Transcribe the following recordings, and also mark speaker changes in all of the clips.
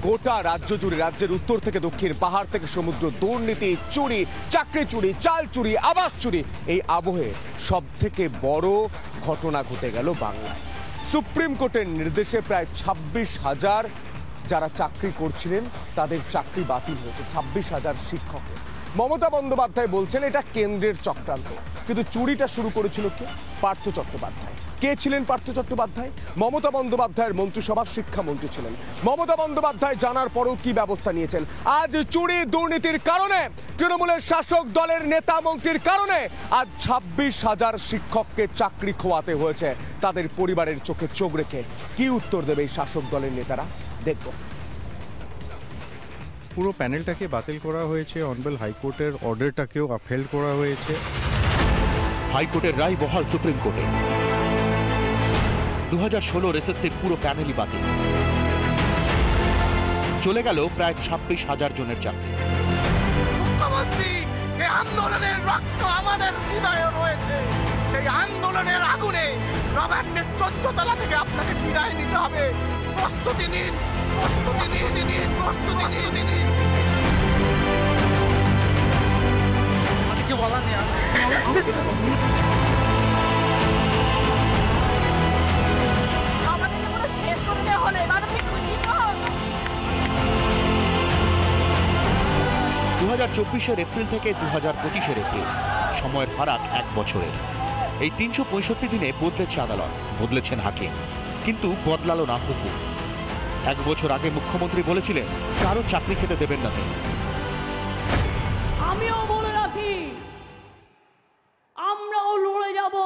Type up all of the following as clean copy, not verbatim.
Speaker 1: গোটা রাজ্য জুড়ে, রাজ্যের উত্তর থেকে দক্ষিণ, পাহাড় থেকে সমুদ্র, দুর্নীতি, চুরি, চাকরি চুরি, চাল চুরি, আবাস চুরি। এই আবহে সব থেকে বড় ঘটনা ঘটে গেল বাংলায়। সুপ্রিম কোর্টের নির্দেশে প্রায় 26,000 যারা চাকরি করছিলেন তাদের চাকরি বাতিল হয়েছে। 26,000 শিক্ষকের। মমতা বন্দ্যোপাধ্যায় বলছেন এটা কেন্দ্রের চক্রান্ত, কিন্তু চুরিটা শুরু করেছিল কে? পার্থ চট্টোপাধ্যায়। কে ছিলেন পার্থ চট্টোপাধ্যায়? মমতা বন্দ্যোপাধ্যায়ের মন্ত্রিসভার শিক্ষামন্ত্রী ছিলেন। মমতা বন্দ্যোপাধ্যায় জানার পরও কি ব্যবস্থা নিয়েছেন? আজ চুরি দুর্নীতির কারণে, তৃণমূলের শাসক দলের নেতা মন্ত্রীর কারণে আজ 26,000 শিক্ষককে চাকরি খোয়াতে হয়েছে। তাদের পরিবারের চোখে চোখ রেখে কি উত্তর দেবে এই শাসক দলের নেতারা, দেখব।
Speaker 2: পুরো প্যানেলটাকে বাতিল করা হয়েছে, অনারেবল হাইকোর্টের অর্ডারটাকেও আপহেল্ড করা হয়েছে।
Speaker 3: হাইকোর্টের রায় বহাল সুপ্রিম কোর্টে। 2016 এসএসসির পুরো প্যানেলই বাতিল। চলে গেল প্রায় 26,000 জনের চাকরি।
Speaker 4: মুখ্যমন্ত্রী, এই আন্দোলনের রক্ত আমাদের হৃদয়ে রয়েছে। সেই আন্দোলনের আগুনে নবান্নের 14 তলা থেকে আপনাকে বিদায় নিতে হবে। প্রস্তুতি নিন, প্রস্তুতি নিন, প্রস্তুতি নিন। কিছু বলার নেই। আমাদেরকে পুরো শেষ করে দেওয়া হলো। এবার আপনি খুশি তো?
Speaker 3: 2024 এপ্রিল থেকে 2025 এপ্রিল, সময়ের ফারাক 1 বছরের। এই 365 দিনে বদলেছে আদালত, বদলেছেন হাকিম, কিন্তু বদলালো না হুকুম। 1 বছর আগে মুখ্যমন্ত্রী বলেছিলেন কারো চাকরি খেতে দেবেন না তিনি।
Speaker 5: আমিও বলে রাখি, আমরাও লড়ে যাব,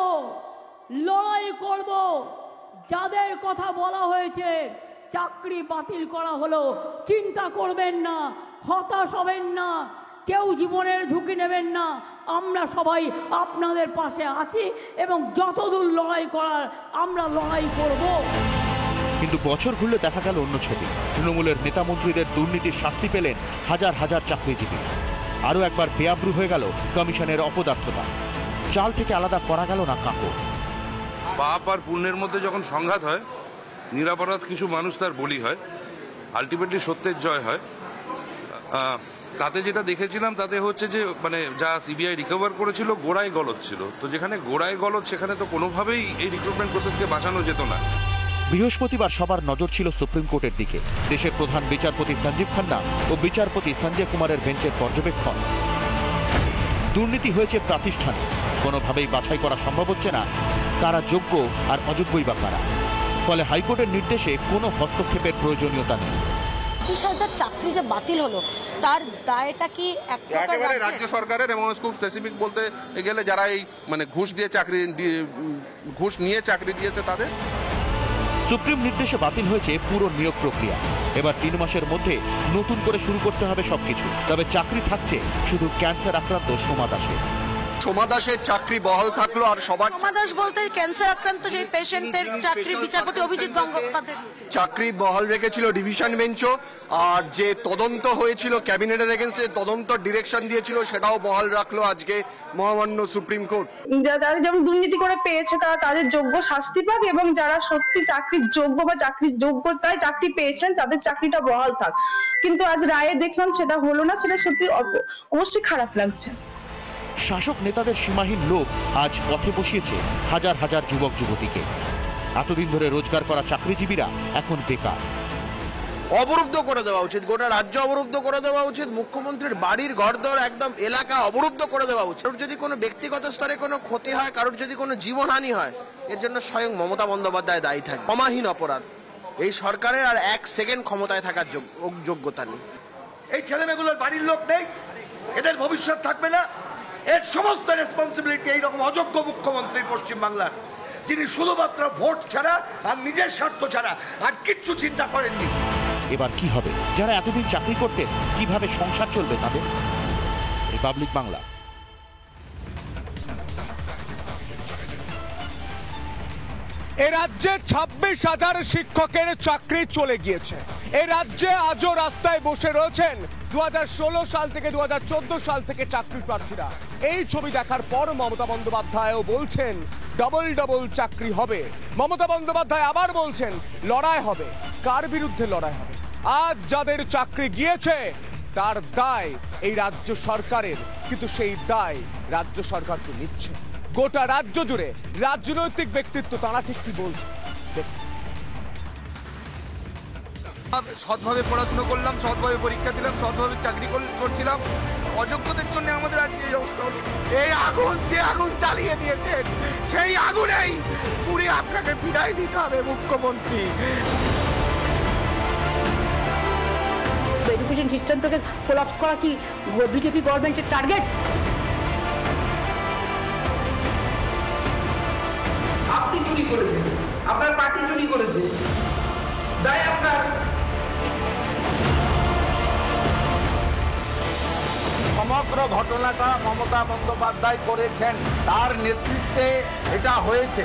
Speaker 5: লড়াই করব। যাদের কথা বলা হয়েছে চাকরি বাতিল করা হলো, চিন্তা করবেন না, হতাশ হবেন না, কেউ জীবনের ঝুঁকি নেবেন না। আমরা সবাই আপনাদের পাশে আছি এবং যতদূর লড়াই করার আমরা লড়াই করব।
Speaker 3: কিন্তু বছর ঘুরলে দেখা গেল অন্য ছবি। তৃণমূলের নেতা মন্ত্রীদের দুর্নীতির শাস্তি পেলেন হাজার হাজার চাকরিজীবী। আরও একবার বেআব্রু হয়ে গেল কমিশনের অপদার্থতা। চাল থেকে আলাদা করা গেল না কাপড়।
Speaker 6: পাপ আর পুণ্যের মধ্যে যখন সংঘাত হয়, নিরাপরাধ কিছু মানুষ তার বলি হয়, আলটিমেটলি সত্যের জয় হয়। তাতে যেটা দেখেছিলাম তাতে হচ্ছে যে যা সিবিআই রিকভার করেছিল গোড়ায় গলদ ছিল। তো যেখানে গোড়ায় গলদ সেখানে তো কোনোভাবেই এই রিক্রুটমেন্ট প্রসেসকে বাঁচানো যেত না।
Speaker 3: বৃহস্পতিবার সবার নজর ছিল সুপ্রিম কোর্টের দিকে। দেশের প্রধান বিচারপতি সঞ্জীব খান্না ও বিচারপতি সঞ্জয় কুমারের বেঞ্চের পর্যবেক্ষণ। দুর্নীতি হয়েছে প্রাতিষ্ঠানিক, কোনোভাবেই বাছাই করা সম্ভব হচ্ছে না কারা যোগ্য আর অযোগ্যই বা কারা। ফলে হাইকোর্টের নির্দেশে কোনো হস্তক্ষেপের প্রয়োজনীয়তা নেই।
Speaker 7: 30,000 চাকরি যে বাতিল হলো তার দায়টা কি
Speaker 6: একেবারে রাজ্য সরকারের, এবং খুব স্পেসিফিক বলতে গেলে যারা এই ঘুষ নিয়ে চাকরি দিয়েছে তাদের।
Speaker 3: সুপ্রিম নির্দেশে বাতিল হয়েছে পুরো নিয়োগ প্রক্রিয়া। এবার 3 মাসের মধ্যে নতুন করে শুরু করতে হবে সবকিছু। তবে চাকরি থাকছে শুধু ক্যান্সার আক্রান্ত সোমা দাসের।
Speaker 4: সোমা দাসের চাকরি বহাল থাকলো। আর সবার
Speaker 7: সোমা দাস বলতে ক্যান্সার আক্রান্ত সেই পেশেন্টের চাকরি বিচারপতি অভিজিৎ গঙ্গোপাধ্যায়
Speaker 4: চাকরি বহাল রেখেছিল ডিভিশন বেঞ্চও। আর যে তদন্ত হয়েছিল ক্যাবিনেটের এগেন্সে, তদন্ত ডিরেকশন দিয়েছিল, সেটাও বহাল রাখলো আজকে মহামান্য সুপ্রিম কোর্ট।
Speaker 8: যারা যেমন দুর্নীতি করে পেয়েছে তারা তাদের যোগ্য শাস্তি পাক, এবং যারা সত্যি চাকরির যোগ্য বা চাকরির যোগ্যতায় চাকরি পেয়েছেন তাদের চাকরিটা বহাল থাক। কিন্তু আজ রায়ে দেখলাম সেটা হলো না। সেটা সত্যি অবশ্যই খারাপ লাগছে।
Speaker 3: শাসক নেতাদের সীমাহীন লোভ আজ পথে বসিয়েছে হাজার হাজার যুবক যুবতীকে। এতদিন ধরে রোজগার করা চাকরিজীবীরা এখন বেকার।
Speaker 4: অবরুদ্ধ করে দেওয়া উচিত, গোটা রাজ্য অবরুদ্ধ করে দেওয়া উচিত। মুখ্যমন্ত্রীর বাড়ির ঘরদর একদম এলাকা অবরুদ্ধ করে দেওয়া উচিত। কারোর যদি কোনো ব্যক্তিগত স্তরে কোনো ক্ষতি হয়, কারোর যদি কোনো জীবনহানি হয়, এর জন্য স্বয়ং মমতা বন্দ্যোপাধ্যায় দায়ী থাকে। ক্ষমাহীন অপরাধ। এই সরকারের আর 1 সেকেন্ড ক্ষমতায় থাকার যোগ্যতা নেই।
Speaker 9: এই ছেলেমেয়েগুলোর বাড়ির লোক নেই, এদের ভবিষ্যৎ থাকবে না। এর সমস্ত রেসপন্সিবিলিটি এইরকম অযোগ্য মুখ্যমন্ত্রী পশ্চিমবাংলার, যিনি শুধুমাত্র ভোট ছাড়া আর নিজের স্বার্থ ছাড়া আর কিচ্ছু চিন্তা করেননি।
Speaker 3: এবার কি হবে? যারা এতদিন চাকরি করতেন কিভাবে সংসার চলবে তাদের? রিপাবলিক বাংলা।
Speaker 1: এ রাজ্যে 26,000 শিক্ষকের চাকরি চলে গিয়েছে। এ রাজ্যে আজও রাস্তায় বসে রয়েছেন 2016 সাল থেকে 2014 সাল থেকে চাকরি প্রার্থীরা। এই ছবি দেখার পর মমতা বন্দ্যোপাধ্যায়ও বলছেন ডবল ডবল চাকরি হবে। মমতা বন্দ্যোপাধ্যায় আবার বলছেন লড়াই হবে। কার বিরুদ্ধে লড়াই হবে? আজ যাদের চাকরি গিয়েছে তার দায় এই রাজ্য সরকারের, কিন্তু সেই দায় রাজ্য সরকার তো নিচ্ছে। গোটা রাজ্য জুড়ে রাজনৈতিক ব্যক্তিত্ব তারা ঠিক কি বলছে।
Speaker 9: সৎভাবে পড়াশোনা করলাম, সৎভাবে পরীক্ষা দিলাম, সৎভাবে চাকরি করছিলাম, অযোগ্যদের জন্য আমাদের আজকে এই অবস্থা হচ্ছে। এই আগুন, যে আগুন চালিয়ে দিয়েছেন সেই আগুনেই পুড়ে আপনাকে বিদায় দিতে হবে মুখ্যমন্ত্রী।
Speaker 5: এডুকেশন সিস্টেমটাকে কোলাপস করা কি বিজেপি গভর্নমেন্টের টার্গেট?
Speaker 10: আপনি চুরি করেছেন, আপনার পার্টি চুরি করেছে, তাই আপনার সমগ্র ঘটনাটা মমতা বন্দ্যোপাধ্যায় করেছেন, তার নেতৃত্বে এটা হয়েছে।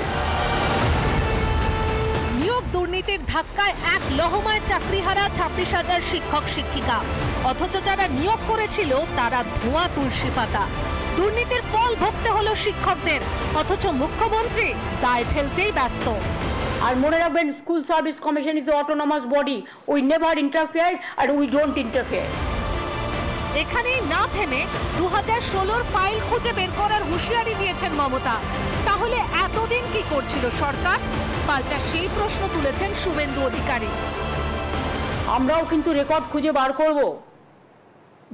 Speaker 7: নিয়োগ দুর্নীতির ধাক্কায় এক লহমায় চাকরিহারা 26,000 শিক্ষক শিক্ষিকা, অথচ যারা নিয়োগ করেছিল তারা ধোঁয়া তুলসী পাতা। দুর্নীতির ফল ভুগতে হলো শিক্ষকদের, অথচ মুখ্যমন্ত্রী দায় ঠেলতেই ব্যস্ত।
Speaker 5: আর মনে রাখবেন, school service commission is autonomous body, we never interfere আর উই ডোন্ট ইন্টারফেয়ার।
Speaker 7: এখানেই না থেমে 2016 ফাইল খুঁজে বের করার হুঁশিয়ারি দিয়েছেন মমতা। তাহলে এতদিন কি করছিল সরকার? পাল্টা সেই প্রশ্ন তুলেছেন শুভেন্দু অধিকারী।
Speaker 5: আমরাও কিন্তু রেকর্ড খুঁজে বার করব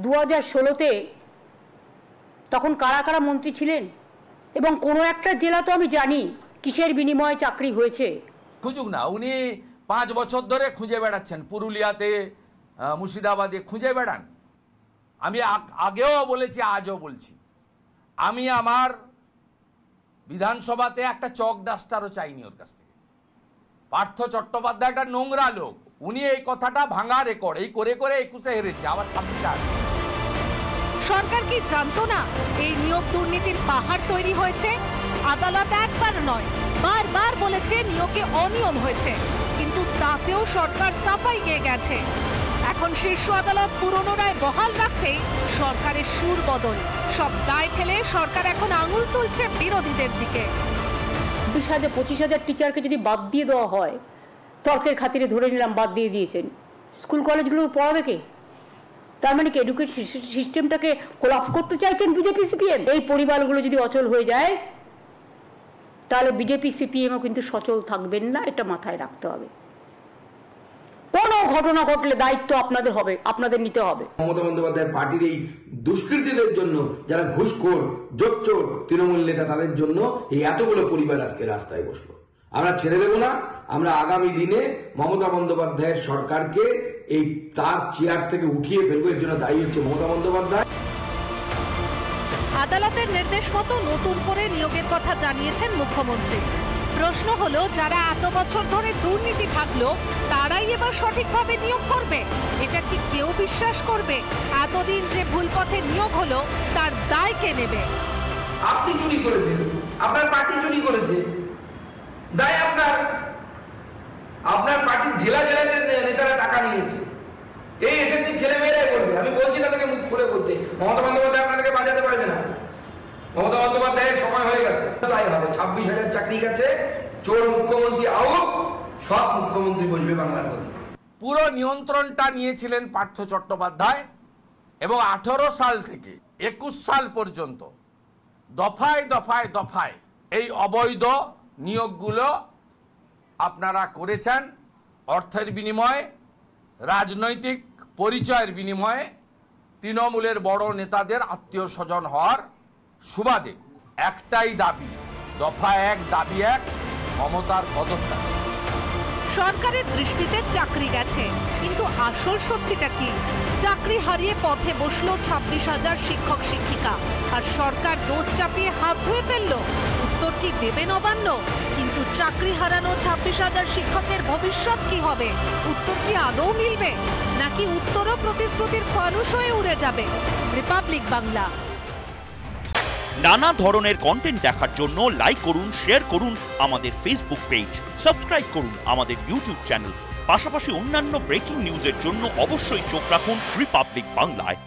Speaker 5: 2016-তে তখন কারা কারা মন্ত্রী ছিলেন, এবং কোনো একটা জেলা তো আমি জানি কিসের বিনিময়ে চাকরি হয়েছে।
Speaker 10: খুঁজুক না, উনি 5 বছর ধরে খুঁজে বেড়াচ্ছেন, পুরুলিয়াতে, মুর্শিদাবাদে খুঁজে বেড়ান। আমি আগেও বলেছি, আজও বলছি, আমি আমার বিধানসভাতে একটা চক ডাস্টারও চাইনি ওর কাছ থেকে। পার্থ চট্টোপাধ্যায় একটা নোংরা লোক, উনি এই কথাটা ভাঙা রেকর্ড, এই করে করে 21-এ হেরেছে, আবার 26
Speaker 7: সরকার কি জানতো না এই নিয়োগ দুর্নীতির পাহাড় তৈরি হয়েছে? আদালত একবার নয় বারবার বলেছে নিয়োগে অনিয়ম হয়েছে, কিন্তু তাতেও সরকার সাফাই গেয়ে গেছে। এখন শীর্ষ আদালত পুরনো রায় বহাল রাখতেই সরকারের সুর বদল। সব দায় ঠেলে সরকার এখন আঙুল তুলছে বিরোধীদের দিকে।
Speaker 5: 20,000-25,000 টিচারকে যদি বাদ দিয়ে দেওয়া হয়, তর্কের খাতিরে ধরে নিলাম বাদ দিয়ে দিয়েছেন, স্কুল কলেজগুলো পড়াবে কে? তার মানে কি এডুকেশন সিস্টেমটাকে কোলাপস করতে চাইছেন বিজেপি সিপিএম? এই পরিবারগুলো যদি অচল হয়ে যায় তাহলে বিজেপি সিপিএমও কিন্তু সচল থাকবেন না, এটা মাথায় রাখতে হবে। কোনো ঘটনা ঘটলে দায়িত্ব আপনাদের হবে, আপনাদের নিতে হবে।
Speaker 11: মমতা বন্দ্যোপাধ্যায় পার্টির এই দুষ্কৃতীদের জন্য, যারা ঘুষখোর, জোচ্চোর তৃণমূল নেতা, তাদের জন্য এই এতগুলো পরিবার আজকে রাস্তায় বসলো। আমরা ছেড়ে দেব না। আমরা আগামী দিনে মমতা বন্দ্যোপাধ্যায়ের সরকারকে এই তার চেয়ার থেকে উঠিয়ে ফেলবো। এর জন্য দায়ী হচ্ছে মমতা বন্দ্যোপাধ্যায়।
Speaker 7: আদালতের নির্দেশ মতো নতুন করে নিয়োগের কথা জানিয়েছেন মুখ্যমন্ত্রী। প্রশ্ন হলো, যারা এত বছর ধরে দুর্নীতি থাকলো তারাই এবার সঠিকভাবে নিয়োগ করবে? এটা কি কেউ বিশ্বাস করবে? এতদিন যে ভুল পথে নিয়োগ হলো তার দায় কে নেবে?
Speaker 10: আপনি চুরি করেছেন, আপনার পার্টি চুরি করেছে, দায় আপনার। আপনার পার্টির জেলা জেলাতে নেতারা টাকা নিয়েছে, এই এসএসসি ছেলে মেয়েরাই করবে। আমি বলছি তাদেরকে মুখ খুলে বলতে, মমতা বন্দ্যোপাধ্যায় আপনাদেরকে বাজাতে পারবে না। মমতা বন্দ্যোপাধ্যায়ের সময় হয়ে গেছে, তাই হবে। 26,000 চাকরি গেছে, চোর মুখ্যমন্ত্রী আউট, সব মুখ্যমন্ত্রী বসবে বাংলার প্রতি। পুরো নিয়ন্ত্রণটা নিয়েছিলেন পার্থ চট্টোপাধ্যায়, এবং 18 সাল থেকে 21 সাল পর্যন্ত দফায় দফায় দফায় এই অবৈধ নিয়োগগুলো আপনারা করেছেন। অর্থের বিনিময়ে, রাজনৈতিক পরিচয়ের বিনিময়ে, তৃণমূলের বড় নেতাদের আত্মীয় স্বজন হওয়ার সুবাদে। একটাই দাবি, দফা 1, দাবি 1, মমতার পদত্যাগ।
Speaker 7: সরকারের দৃষ্টিতে চাকরি গেছে, কিন্তু আসল সত্যিটা কি? চাকরি হারিয়ে পথে বসলো 26,000 শিক্ষক শিক্ষিকা, আর সরকার দোষ চাপিয়ে হাত ধুয়ে ফেললো। উত্তর কি দেবে নবান্ন? কিন্তু চাকরি হারানো 26,000 শিক্ষকের ভবিষ্যৎ কি হবে? উত্তর কি আদৌ মিলবে, নাকি উত্তরও প্রতিশ্রুতির ফানুস হয়ে উড়ে যাবে? রিপাবলিক বাংলা।
Speaker 12: নানা ধরনের কন্টেন্ট দেখার জন্য লাইক করুন, শেয়ার করুন আমাদের ফেসবুক পেজ, সাবস্ক্রাইব করুন আমাদের ইউটিউব চ্যানেল। পাশাপাশি অন্যান্য ব্রেকিং নিউজের জন্য অবশ্যই চোখ রাখুন রিপাবলিক বাংলায়।